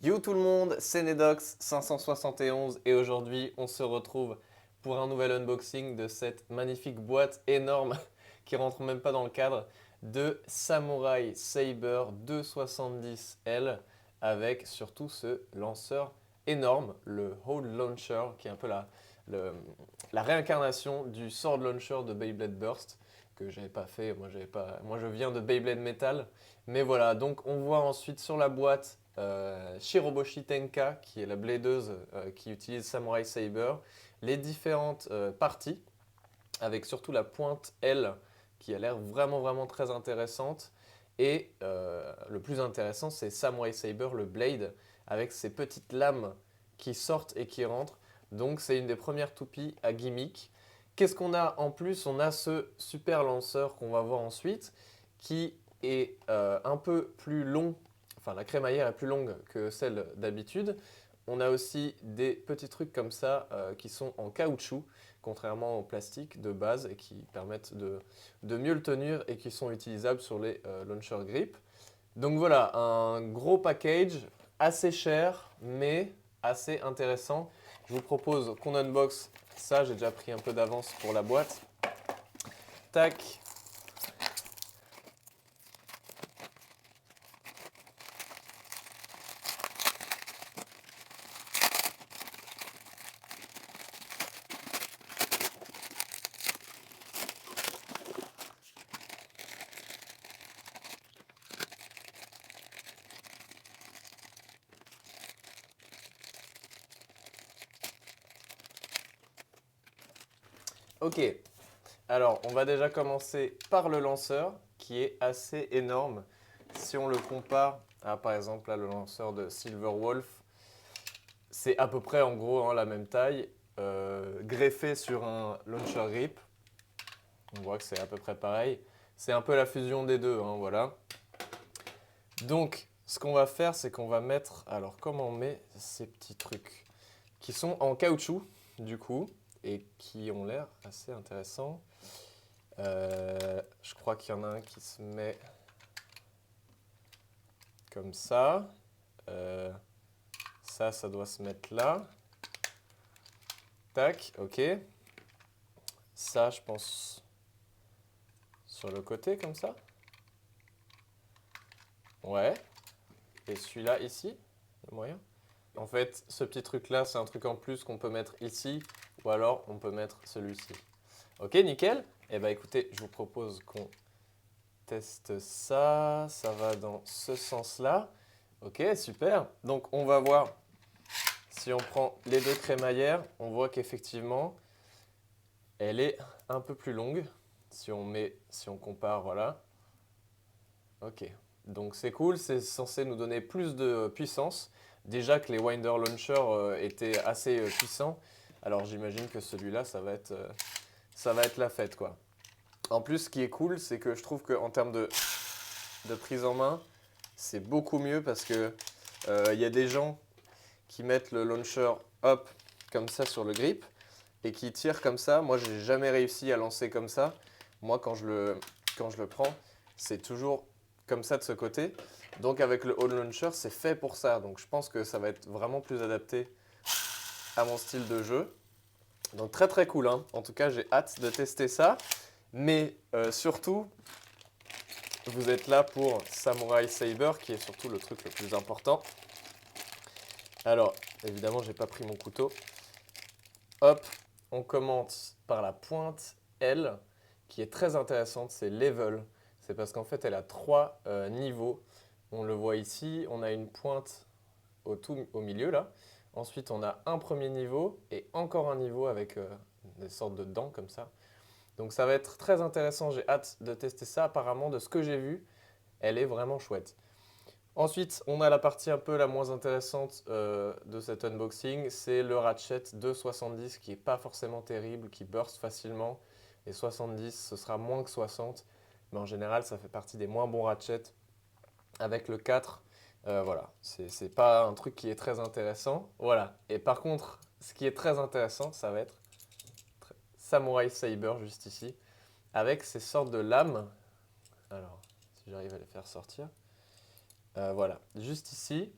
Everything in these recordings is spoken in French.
Yo tout le monde, c'est Nedox571 et aujourd'hui on se retrouve pour un nouvel unboxing de cette magnifique boîte énorme qui rentre même pas dans le cadre de Samurai Saber 270L avec surtout ce lanceur énorme, le Hold Launcher qui est un peu le- la réincarnation du Sword Launcher de Beyblade Burst que j'avais pas fait, moi je viens de Beyblade Metal. Mais voilà, donc on voit ensuite sur la boîte Shiroboshi Tenka, qui est la bladeuse qui utilise Samurai Saber, les différentes parties, avec surtout la pointe L, qui a l'air vraiment très intéressante. Et le plus intéressant, c'est Samurai Saber, le blade, avec ses petites lames qui sortent et qui rentrent. Donc c'est une des premières toupies à gimmick. Qu'est-ce qu'on a en plus? On a ce super lanceur qu'on va voir ensuite, qui est un peu plus long, enfin la crémaillère est plus longue que celle d'habitude. On a aussi des petits trucs comme ça qui sont en caoutchouc, contrairement au plastique de base et qui permettent de mieux le tenir et qui sont utilisables sur les launcher grip. Donc voilà, un gros package, assez cher, mais assez intéressant. Je vous propose qu'on unbox ça, j'ai déjà pris un peu d'avance pour la boîte. Tac. Ok, alors on va déjà commencer par le lanceur qui est assez énorme. Si on le compare à par exemple là, le lanceur de Silver Wolf, c'est à peu près en gros la même taille, greffé sur un launcher grip. On voit que c'est à peu près pareil. C'est un peu la fusion des deux, hein, voilà. Donc, ce qu'on va faire, c'est qu'on va mettre... Alors, comment on met ces petits trucs qui sont en caoutchouc, du coup, et qui ont l'air assez intéressants. Je crois qu'il y en a un qui se met comme ça. Euh, ça doit se mettre là. Tac, ok. Ça, je pense, sur le côté, comme ça. Ouais. Et celui-là, ici, le moyen. En fait, ce petit truc-là, c'est un truc en plus qu'on peut mettre ici, ou alors on peut mettre celui-ci. Ok, nickel. Eh bien, écoutez, je vous propose qu'on teste ça. Ça va dans ce sens-là. Ok, super. Donc, on va voir si on prend les deux crémaillères. On voit qu'effectivement, elle est un peu plus longue. Si on compare, voilà. Ok. Donc, c'est cool. C'est censé nous donner plus de puissance. Déjà que les Winder Launcher étaient assez puissants. Alors, j'imagine que celui-là, ça va être la fête, quoi. En plus, ce qui est cool, c'est que je trouve qu'en termes de prise en main, c'est beaucoup mieux parce que y a des gens qui mettent le launcher hop comme ça sur le grip et qui tirent comme ça. Moi, j'ai jamais réussi à lancer comme ça. Moi, quand je le prends, c'est toujours comme ça de ce côté. Donc avec le hold launcher, c'est fait pour ça. Donc je pense que ça va être vraiment plus adapté à mon style de jeu. Donc très cool, hein. En tout cas, j'ai hâte de tester ça. Mais surtout, vous êtes là pour Samurai Saber, qui est surtout le truc le plus important. Alors, évidemment, j'ai pas pris mon couteau. Hop, on commence par la pointe L, qui est très intéressante, c'est level. C'est parce qu'en fait, elle a trois niveaux. On le voit ici, on a une pointe au milieu là. Ensuite, on a un premier niveau et encore un niveau avec des sortes de dents comme ça. Donc ça va être très intéressant, j'ai hâte de tester ça. Apparemment, de ce que j'ai vu, elle est vraiment chouette. Ensuite, on a la partie un peu la moins intéressante de cet unboxing, c'est le ratchet de 70 qui n'est pas forcément terrible, qui burst facilement. Et 70, ce sera moins que 60, mais en général, ça fait partie des moins bons ratchets. Avec le 4, voilà, c'est pas un truc qui est très intéressant. Voilà. Et par contre, ce qui est très intéressant, ça va être Samurai Saber juste ici, avec ces sortes de lames. Alors, si j'arrive à les faire sortir. Voilà, juste ici.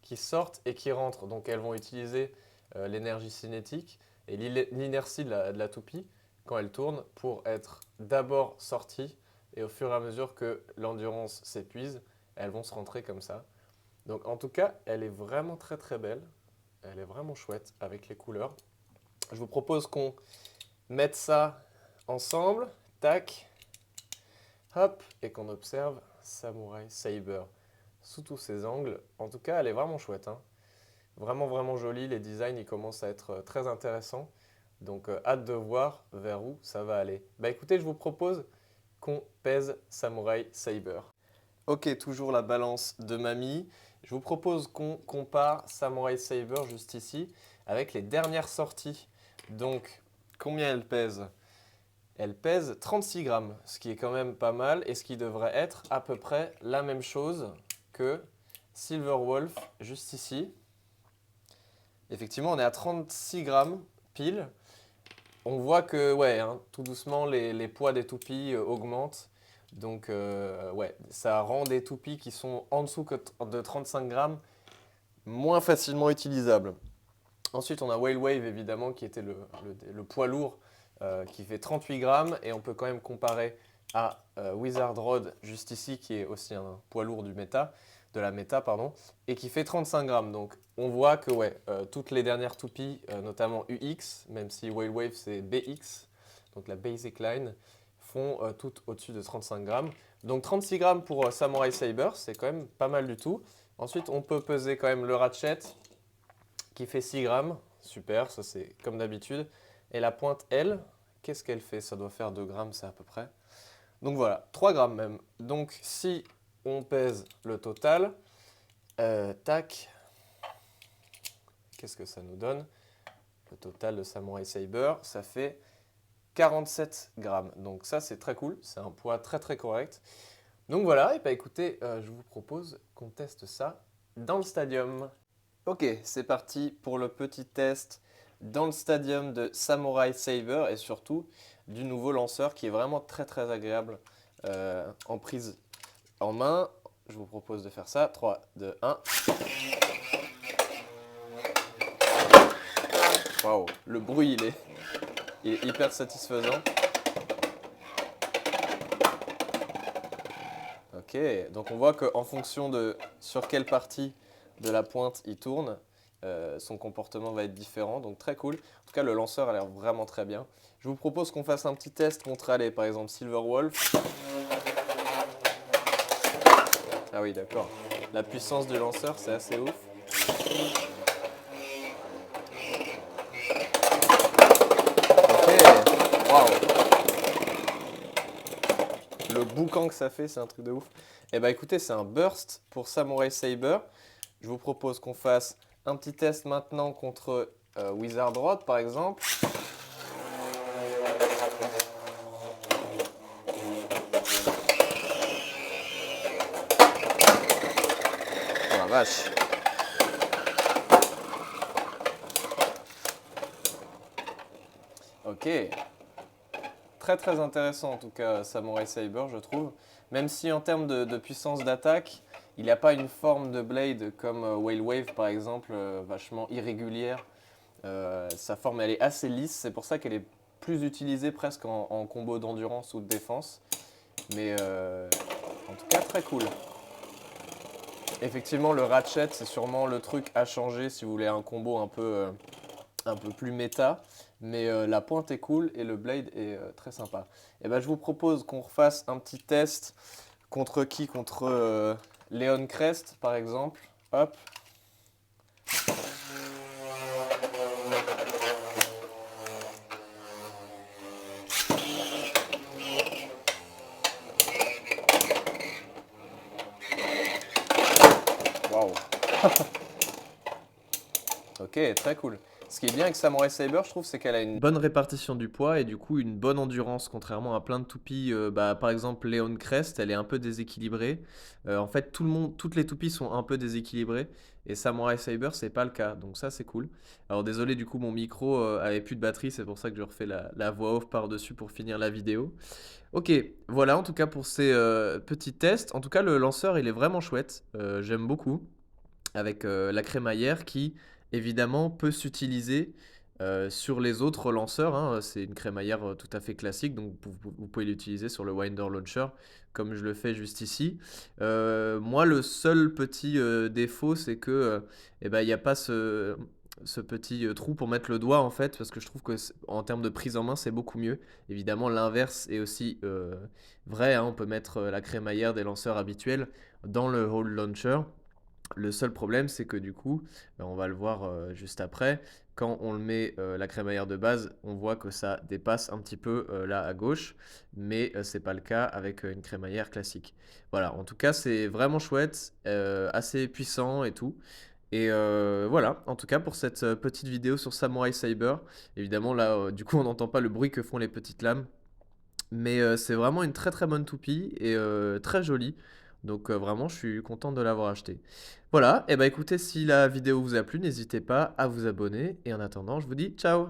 qui sortent et qui rentrent. Donc elles vont utiliser l'énergie cinétique et l'inertie de la toupie quand elle tourne pour être d'abord sorties et au fur et à mesure que l'endurance s'épuise, elles vont se rentrer comme ça. Donc en tout cas, elle est vraiment très très belle. Elle est vraiment chouette avec les couleurs. Je vous propose qu'on mette ça ensemble. Tac. Hop. Et qu'on observe Samurai Saber sous tous ses angles. En tout cas, elle est vraiment chouette, hein. Vraiment, vraiment jolie. Les designs, ils commencent à être très intéressants. Donc, hâte de voir vers où ça va aller. Bah écoutez, je vous propose qu'on pèse Samurai Saber. Ok, toujours la balance de mamie. Je vous propose qu'on compare Samurai Saber juste ici avec les dernières sorties. Donc, combien elle pèse? Elle pèse 36 grammes, ce qui est quand même pas mal et ce qui devrait être à peu près la même chose que Silver Wolf juste ici. Effectivement, on est à 36 grammes pile. On voit que, ouais, hein, tout doucement, les poids des toupies augmentent. Donc, ouais, ça rend des toupies qui sont en dessous de 35 grammes moins facilement utilisables. Ensuite, on a Whale Wave, évidemment, qui était le poids lourd, qui fait 38 grammes. Et on peut quand même comparer à Wizard Rod, juste ici, qui est aussi un poids lourd de la méta, pardon, et qui fait 35 grammes. Donc, on voit que ouais, toutes les dernières toupies, notamment UX, même si Whale Wave, c'est BX, donc la Basic Line, font toutes au-dessus de 35 grammes. Donc, 36 grammes pour Samurai Saber, c'est quand même pas mal du tout. Ensuite, on peut peser quand même le Ratchet, qui fait 6 grammes. Super, ça c'est comme d'habitude. Et la pointe, elle, qu'est-ce qu'elle fait? Ça doit faire 2 grammes, c'est à peu près. Donc voilà, 3 grammes même. Donc si on pèse le total, tac, qu'est-ce que ça nous donne? Le total de Samurai Saber, ça fait 47 grammes. Donc ça, c'est très cool. C'est un poids très très correct. Donc voilà, et bah écoutez, je vous propose qu'on teste ça dans le stadium. Ok, c'est parti pour le petit test dans le stadium de Samurai Saber et surtout du nouveau lanceur qui est vraiment très très agréable en prise en main. Je vous propose de faire ça. 3, 2, 1. Waouh, le bruit il est hyper satisfaisant. Ok, donc on voit qu'en fonction de sur quelle partie de la pointe il tourne, son comportement va être différent, donc très cool. En tout cas, le lanceur a l'air vraiment très bien. Je vous propose qu'on fasse un petit test contre, allez, par exemple, Silver Wolf. Ah oui, d'accord. La puissance du lanceur, c'est assez ouf. Ok, waouh. Le boucan que ça fait, c'est un truc de ouf. Eh bien, écoutez, c'est un burst pour Samurai Saber. Je vous propose qu'on fasse un petit test maintenant contre Wizard Rod, par exemple. Oh la vache. Ok. Très très intéressant en tout cas Samurai Saber, je trouve. Même si en termes de puissance d'attaque, il n'y a pas une forme de blade comme Whale Wave par exemple, vachement irrégulière. Sa forme elle est assez lisse, c'est pour ça qu'elle est plus utilisée presque en combo d'endurance ou de défense. Mais en tout cas très cool. Effectivement le Ratchet c'est sûrement le truc à changer si vous voulez un combo un peu plus méta. Mais la pointe est cool et le blade est très sympa. Et ben, je vous propose qu'on refasse un petit test contre qui? Contre Leon Crest par exemple. Hop. Waouh. Ok, très cool. Ce qui est bien avec Samurai Saber, je trouve, c'est qu'elle a une bonne répartition du poids et du coup une bonne endurance, contrairement à plein de toupies. Par exemple, Leon Crest, elle est un peu déséquilibrée. En fait, toutes les toupies sont un peu déséquilibrées et Samurai Saber, c'est pas le cas. Donc ça, c'est cool. Alors désolé, du coup, mon micro avait plus de batterie, c'est pour ça que je refais la voix off par-dessus pour finir la vidéo. Ok, voilà en tout cas pour ces petits tests. En tout cas, le lanceur, il est vraiment chouette. J'aime beaucoup. avec la crémaillère qui, évidemment, peut s'utiliser sur les autres lanceurs, hein. C'est une crémaillère tout à fait classique, donc vous pouvez l'utiliser sur le Winder Launcher, comme je le fais juste ici. Moi, le seul petit défaut, c'est que eh ben, il n'y a pas ce petit trou pour mettre le doigt, en fait, parce que je trouve que en termes de prise en main, c'est beaucoup mieux. Évidemment, l'inverse est aussi vrai, hein. On peut mettre la crémaillère des lanceurs habituels dans le Hole Launcher. Le seul problème, c'est que du coup, on va le voir juste après, quand on le met la crémaillère de base, on voit que ça dépasse un petit peu là à gauche, mais c'est pas le cas avec une crémaillère classique. Voilà, en tout cas, c'est vraiment chouette, assez puissant et tout. Et voilà, en tout cas pour cette petite vidéo sur Samurai Saber. Évidemment, là, du coup, on n'entend pas le bruit que font les petites lames. Mais c'est vraiment une très très bonne toupie et très jolie. Donc vraiment, je suis content de l'avoir acheté. Voilà, et bah écoutez, si la vidéo vous a plu, n'hésitez pas à vous abonner. Et en attendant, je vous dis ciao!